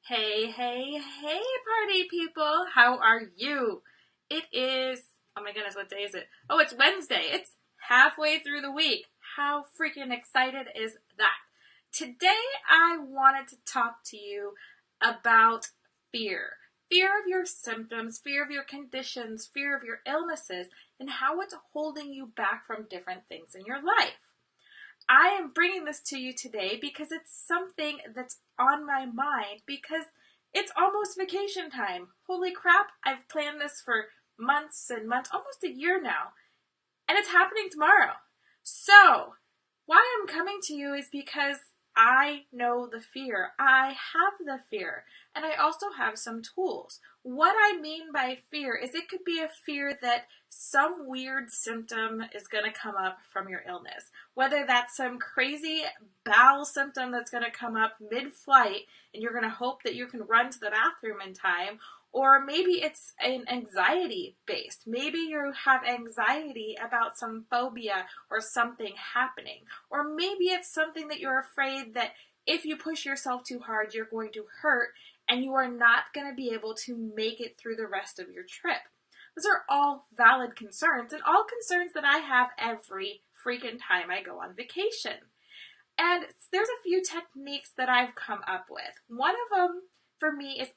Hey, hey, hey, party people! How are you? It is, oh my goodness, what day is it? Oh, it's Wednesday. It's halfway through the week. How freaking excited is that? Today, I wanted to talk to you about fear. Fear of your symptoms, fear of your conditions, fear of your illnesses, and how it's holding you back from different things in your life. I am bringing this to you today because it's something that's on my mind because it's almost vacation time. Holy crap, I've planned this for months and months, almost a year now, and it's happening tomorrow. So, why I'm coming to you is because I know the fear. I have the fear. And I also have some tools. What I mean by fear is it could be a fear that some weird symptom is going to come up from your illness. Whether that's some crazy bowel symptom that's going to come up mid-flight and you're going to hope that you can run to the bathroom in time, or maybe it's an anxiety based. Maybe you have anxiety about some phobia or something happening. Or maybe it's something that you're afraid that if you push yourself too hard, you're going to hurt and you are not going to be able to make it through the rest of your trip. Those are all valid concerns and all concerns that I have every freaking time I go on vacation. And there's a few techniques that I've come up with. One of them for me is,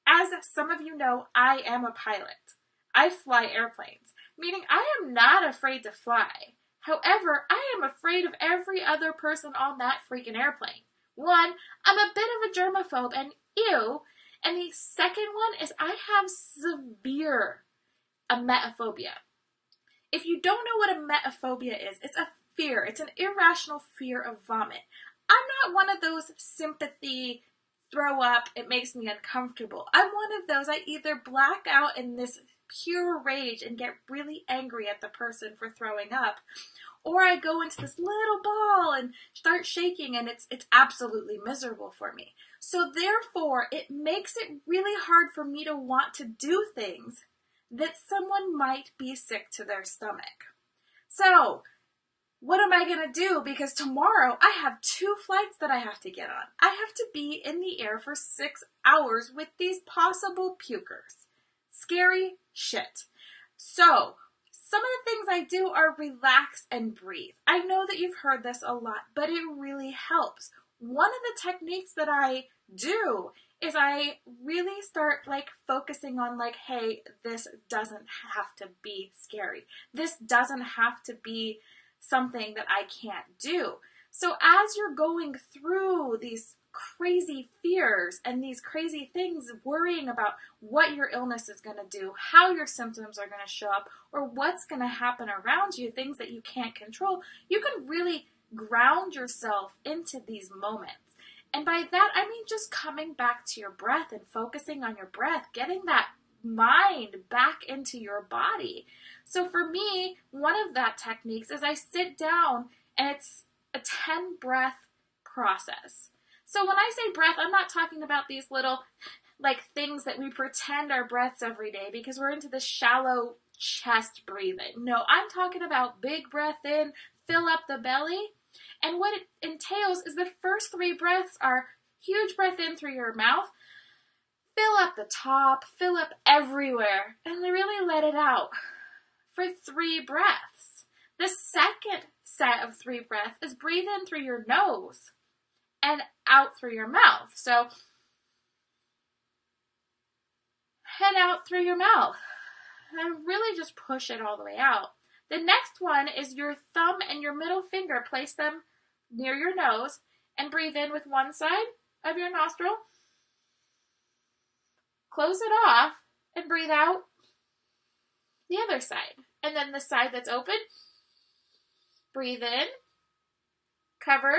as some of you know, I am a pilot. I fly airplanes, meaning I am not afraid to fly. However, I am afraid of every other person on that freaking airplane. One, I'm a bit of a germaphobe and ew. And the second one is I have severe emetophobia. If you don't know what emetophobia is, it's a fear. It's an irrational fear of vomit. I'm not one of those sympathy, throw up, it makes me uncomfortable. I'm one of those, I either black out in this pure rage and get really angry at the person for throwing up, or I go into this little ball and start shaking and it's absolutely miserable for me. So therefore, it makes it really hard for me to want to do things that someone might be sick to their stomach. So, what am I going to do? Because tomorrow I have 2 flights that I have to get on. I have to be in the air for 6 hours with these possible pukers. Scary shit. So, some of the things I do are relax and breathe. I know that you've heard this a lot, but it really helps. One of the techniques that I do is I really start focusing on hey, this doesn't have to be scary. This doesn't have to be something that I can't do. So as you're going through these crazy fears and these crazy things, worrying about what your illness is going to do, how your symptoms are going to show up, or what's going to happen around you, things that you can't control, you can really ground yourself into these moments. And by that, I mean just coming back to your breath and focusing on your breath, getting that mind back into your body. So for me, one of that techniques is I sit down and it's a 10 breath process. So when I say breath, I'm not talking about these little things that we pretend are breaths every day because we're into the shallow chest breathing. No, I'm talking about big breath in, fill up the belly. And what it entails is the first 3 breaths are huge breath in through your mouth, fill up the top, fill up everywhere, and really let it out for 3 breaths. The second set of 3 breaths is breathe in through your nose and out through your mouth. So, head out through your mouth and really just push it all the way out. The next one is your thumb and your middle finger. Place them near your nose and breathe in with one side of your nostril. Close it off and breathe out the other side. And then the side that's open, breathe in, cover,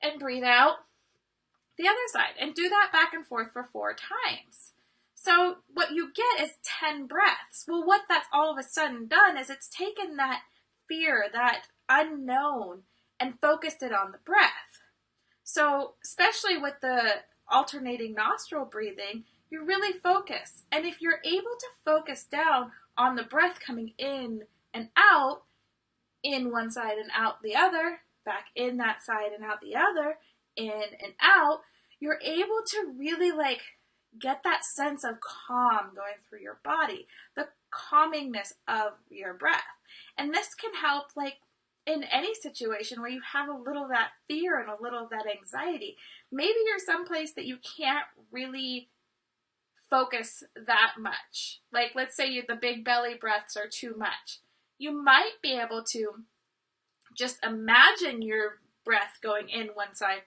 and breathe out the other side. And do that back and forth for 4 times. So what you get is 10 breaths. Well, what that's all of a sudden done is it's taken that fear, that unknown, and focused it on the breath. So especially with the alternating nostril breathing, you really focus. And if you're able to focus down on the breath coming in and out, in one side and out the other, back in that side and out the other, in and out, you're able to really like get that sense of calm going through your body, the calmingness of your breath. And this can help like in any situation where you have a little of that fear and a little of that anxiety. Maybe you're someplace that you can't really focus that much. Like let's say the big belly breaths are too much. You might be able to just imagine your breath going in one side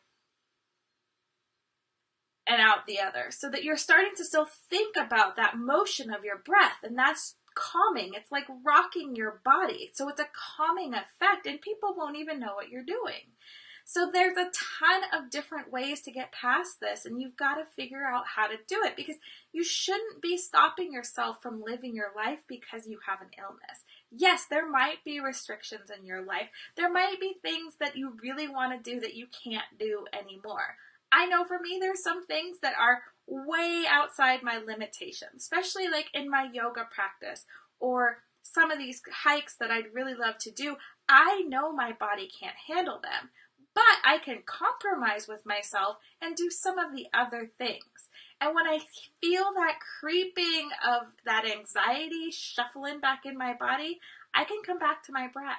and out the other, so that you're starting to still think about that motion of your breath, and that's calming. It's like rocking your body. So it's a calming effect, and people won't even know what you're doing. So there's a ton of different ways to get past this, and you've got to figure out how to do it, because you shouldn't be stopping yourself from living your life because you have an illness. Yes, there might be restrictions in your life. There might be things that you really want to do that you can't do anymore. I know for me, there's some things that are way outside my limitations, especially like in my yoga practice or some of these hikes that I'd really love to do. I know my body can't handle them, but I can compromise with myself and do some of the other things. And when I feel that creeping of that anxiety shuffling back in my body, I can come back to my breath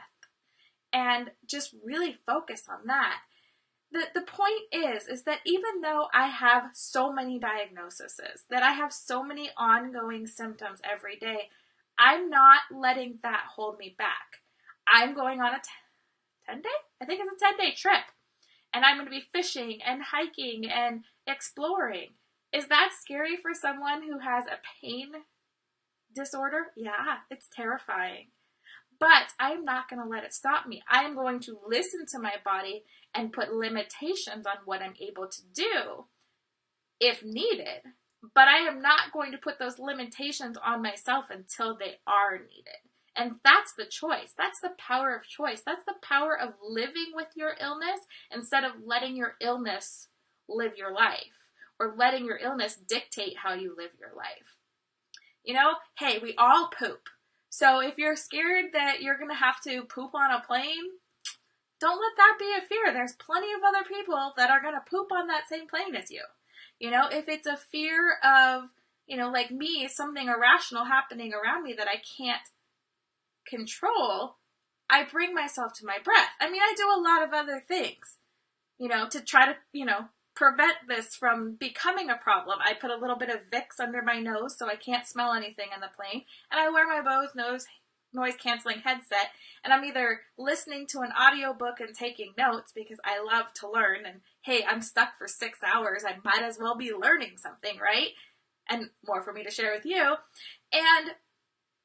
and just really focus on that. The point is that even though I have so many diagnoses, that I have so many ongoing symptoms every day, I'm not letting that hold me back. I'm going on a 10-day? I think it's a 10-day trip. And I'm going to be fishing and hiking and exploring. Is that scary for someone who has a pain disorder? Yeah, it's terrifying. But I'm not going to let it stop me. I am going to listen to my body and put limitations on what I'm able to do if needed. But I am not going to put those limitations on myself until they are needed. And that's the choice. That's the power of choice. That's the power of living with your illness instead of letting your illness live your life or letting your illness dictate how you live your life. You know, hey, we all poop. So if you're scared that you're going to have to poop on a plane, don't let that be a fear. There's plenty of other people that are going to poop on that same plane as you. You know, if it's a fear of, you know, like me, something irrational happening around me that I can't control, I bring myself to my breath. I mean, I do a lot of other things, you know, to try to, you know, prevent this from becoming a problem. I put a little bit of Vicks under my nose so I can't smell anything in the plane, and I wear my Bose noise canceling headset, and I'm either listening to an audiobook and taking notes because I love to learn, and hey, I'm stuck for 6 hours, I might as well be learning something, right? And more for me to share with you. And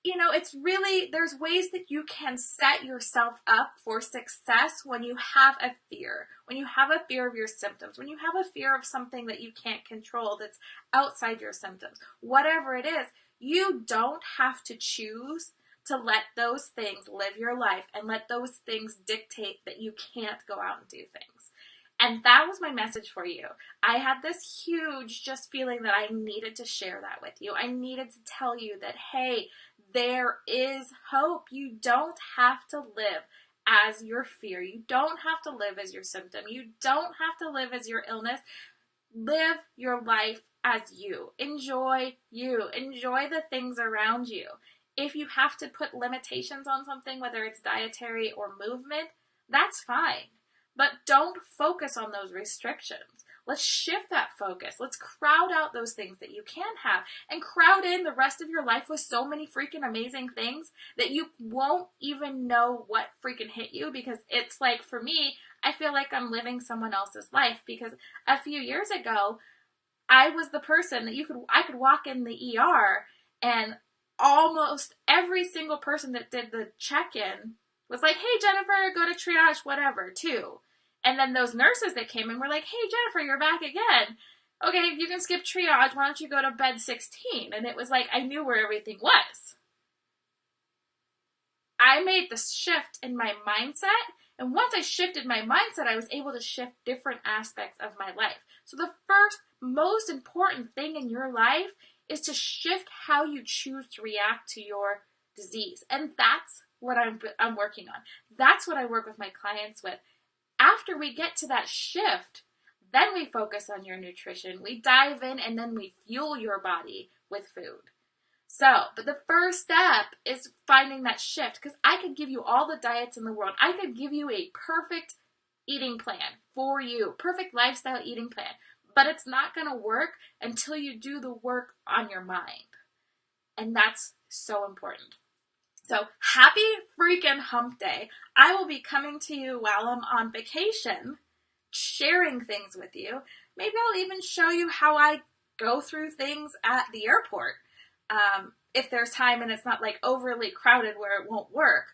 you know, it's really, there's ways that you can set yourself up for success when you have a fear, when you have a fear of your symptoms, when you have a fear of something that you can't control that's outside your symptoms. Whatever it is, you don't have to choose to let those things live your life and let those things dictate that you can't go out and do things. And that was my message for you. I had this huge just feeling that I needed to share that with you. I needed to tell you that, hey, there is hope. You don't have to live as your fear. You don't have to live as your symptom. You don't have to live as your illness. Live your life as you. Enjoy you. Enjoy the things around you. If you have to put limitations on something, whether it's dietary or movement, that's fine. But don't focus on those restrictions. Let's shift that focus. Let's crowd out those things that you can have and crowd in the rest of your life with so many freaking amazing things that you won't even know what freaking hit you, because it's like, for me, I feel like I'm living someone else's life, because a few years ago, I was the person that I could walk in the ER and almost every single person that did the check-in was like, hey, Jennifer, go to triage, whatever, too. And then those nurses that came in were like, hey, Jennifer, you're back again. Okay, you can skip triage. Why don't you go to bed 16? And it was like, I knew where everything was. I made the shift in my mindset. And once I shifted my mindset, I was able to shift different aspects of my life. So the first most important thing in your life is to shift how you choose to react to your disease. And that's what I'm working on. That's what I work with my clients with. After we get to that shift, Then we focus on your nutrition. We dive in and then we fuel your body with food. But the first step is finding that shift, because I could give you all the diets in the world. I could give you a perfect eating plan for you, perfect lifestyle eating plan, but it's not going to work until you do the work on your mind. And that's so important. So happy freaking hump day. I will be coming to you while I'm on vacation, sharing things with you. Maybe I'll even show you how I go through things at the airport. If there's time and it's not like overly crowded where it won't work.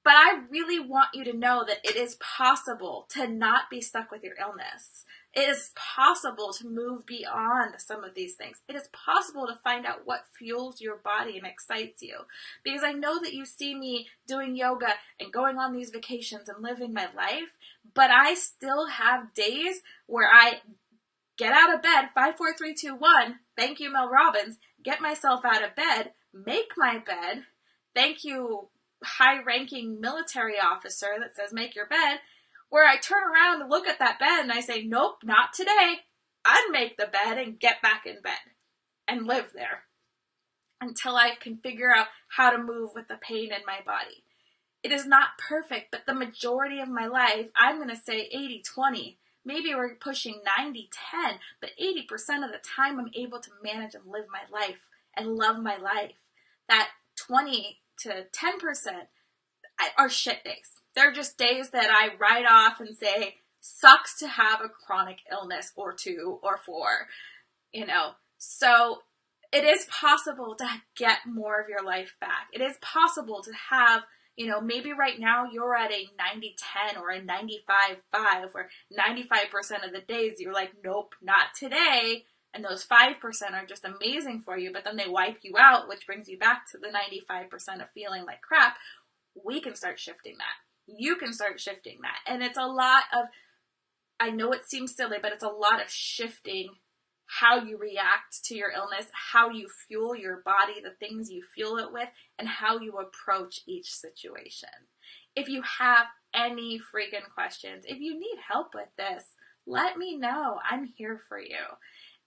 But I really want you to know that it is possible to not be stuck with your illness. It is possible to move beyond some of these things. It is possible to find out what fuels your body and excites you. Because I know that you see me doing yoga and going on these vacations and living my life, but I still have days where I get out of bed, 5, 4, 3, 2, 1, thank you, Mel Robbins, get myself out of bed, make my bed, thank you, high-ranking military officer that says make your bed, where I turn around and look at that bed and I say, nope, not today. Unmake the bed and get back in bed and live there until I can figure out how to move with the pain in my body. It is not perfect, but the majority of my life, I'm going to say 80-20. Maybe we're pushing 90-10, but 80% of the time I'm able to manage and live my life and love my life. That 20 to 10% are shit days. They're just days that I write off and say, sucks to have a chronic illness or 2 or 4, So it is possible to get more of your life back. It is possible to have, maybe right now you're at a 90-10 or a 95-5, where 95% of the days you're like, nope, not today. And those 5% are just amazing for you, but then they wipe you out, which brings you back to the 95% of feeling like crap. We can start shifting that. You can start shifting that. And it's a lot of, I know it seems silly, but it's a lot of shifting how you react to your illness, how you fuel your body, the things you fuel it with, and how you approach each situation. If you have any freaking questions, if you need help with this, let me know. I'm here for you.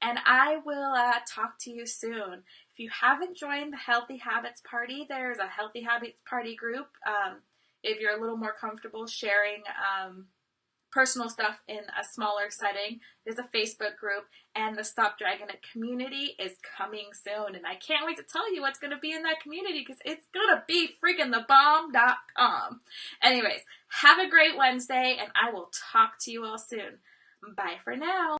And I will talk to you soon. If you haven't joined the Healthy Habits Party, there's a Healthy Habits Party group. If you're a little more comfortable sharing personal stuff in a smaller setting, there's a Facebook group, and the Stop Dragonette community is coming soon. And I can't wait to tell you what's going to be in that community, because it's going to be freaking thebomb.com. Anyways, have a great Wednesday, and I will talk to you all soon. Bye for now.